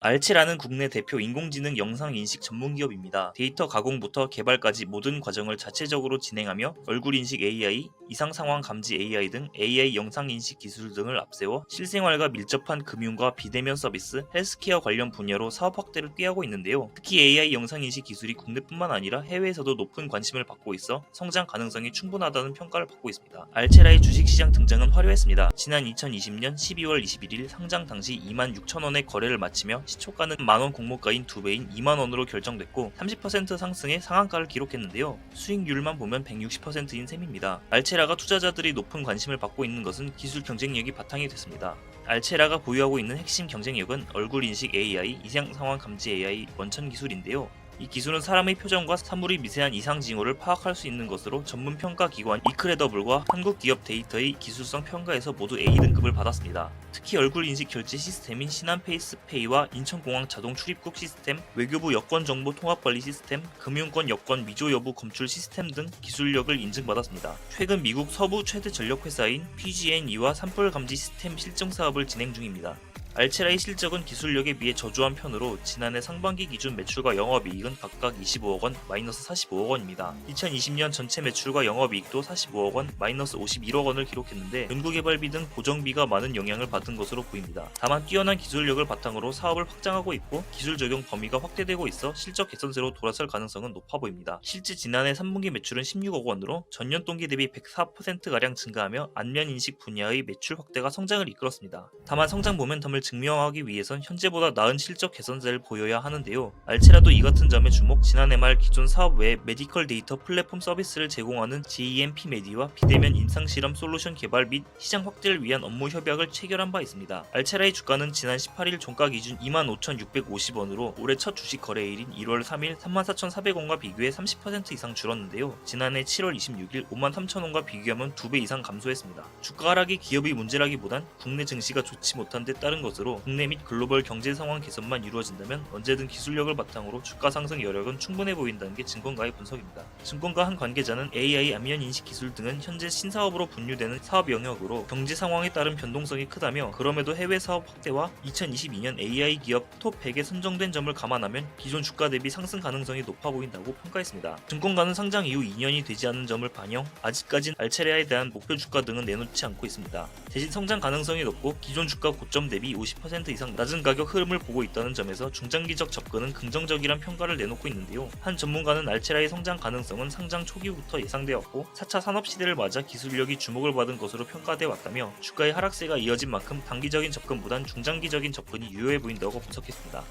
알체라는 국내 대표 인공지능 영상인식 전문기업입니다. 데이터 가공부터 개발까지 모든 과정을 자체적으로 진행하며 얼굴인식 AI, 이상상황 감지 AI 등 AI 영상인식 기술 등을 앞세워 실생활과 밀접한 금융과 비대면 서비스, 헬스케어 관련 분야로 사업 확대를 꾀하고 있는데요. 특히 AI 영상인식 기술이 국내뿐만 아니라 해외에서도 높은 관심을 받고 있어 성장 가능성이 충분하다는 평가를 받고 있습니다. 알체라의 주식시장 등장은 화려했습니다. 지난 2020년 12월 21일 상장 당시 26,000원의 거래를 마치며 시초가는 만원 공모가인 2배인 2만원으로 결정됐고 30% 상승의 상한가를 기록했는데요. 수익률만 보면 160%인 셈입니다. 알체라가 투자자들이 높은 관심을 받고 있는 것은 기술 경쟁력이 바탕이 됐습니다. 알체라가 보유하고 있는 핵심 경쟁력은 얼굴 인식 AI, 이상 상황 감지 AI 원천 기술인데요. 이 기술은 사람의 표정과 사물의 미세한 이상 징후를 파악할 수 있는 것으로 전문 평가 기관 이크레더블과 한국 기업 데이터의 기술성 평가에서 모두 A등급을 받았습니다. 특히 얼굴 인식 결제 시스템인 신한 페이스페이와 인천공항 자동 출입국 시스템, 외교부 여권 정보 통합 관리 시스템, 금융권 여권 위조 여부 검출 시스템 등 기술력을 인증받았습니다. 최근 미국 서부 최대 전력 회사인 PG&E와 산불 감지 시스템 실증 사업을 진행 중입니다. 알체라의 실적은 기술력에 비해 저조한 편으로 지난해 상반기 기준 매출과 영업이익은 각각 25억원, 마이너스 45억원입니다. 2020년 전체 매출과 영업이익도 45억원, 마이너스 51억원을 기록했는데 연구개발비 등 고정비가 많은 영향을 받은 것으로 보입니다. 다만 뛰어난 기술력을 바탕으로 사업을 확장하고 있고 기술 적용 범위가 확대되고 있어 실적 개선세로 돌아설 가능성은 높아 보입니다. 실제 지난해 3분기 매출은 16억원으로 전년 동기 대비 104%가량 증가하며 안면인식 분야의 매출 확대가 성장을 이끌었습니다. 다만 성장 모멘텀을 증명하기 위해선 현재보다 나은 실적 개선세를 보여야 하는데요. 알체라도 이 같은 점에 주목, 지난해 말 기존 사업 외에 메디컬 데이터 플랫폼 서비스를 제공하는 JMP 메디와 비대면 임상실험 솔루션 개발 및 시장 확대를 위한 업무 협약을 체결한 바 있습니다. 알체라의 주가는 지난 18일 종가 기준 25,650원으로 올해 첫 주식 거래일인 1월 3일 34,400원과 비교해 30% 이상 줄었는데요. 지난해 7월 26일 53,000원과 비교하면 2배 이상 감소했습니다. 주가 하락이 기업의 문제라기보단 국내 증시가 좋지 못한 데 따른 것으로 국내 및 글로벌 경제 상황 개선만 이루어진다면 언제든 기술력을 바탕으로 주가 상승 여력은 충분해 보인다는 게 증권가의 분석입니다. 증권가 한 관계자는 AI 안면 인식 기술 등은 현재 신사업으로 분류되는 사업 영역으로 경제 상황에 따른 변동성이 크다며 그럼에도 해외 사업 확대와 2022년 AI 기업 톱 100에 선정된 점을 감안하면 기존 주가 대비 상승 가능성이 높아 보인다고 평가했습니다. 증권가는 상장 이후 2년이 되지 않은 점을 반영, 아직까진 알체라에 대한 목표 주가 등은 내놓지 않고 있습니다. 대신 성장 가능성이 높고 기존 주가 고점 대비 50% 이상 낮은 가격 흐름을 보고 있다는 점에서 중장기적 접근은 긍정적이란 평가를 내놓고 있는데요. 한 전문가는 알체라의 성장 가능성은 상장 초기부터 예상되었고 4차 산업시대를 맞아 기술력이 주목을 받은 것으로 평가되어 왔다며 주가의 하락세가 이어진 만큼 단기적인 접근보단 중장기적인 접근이 유효해 보인다고 분석했습니다.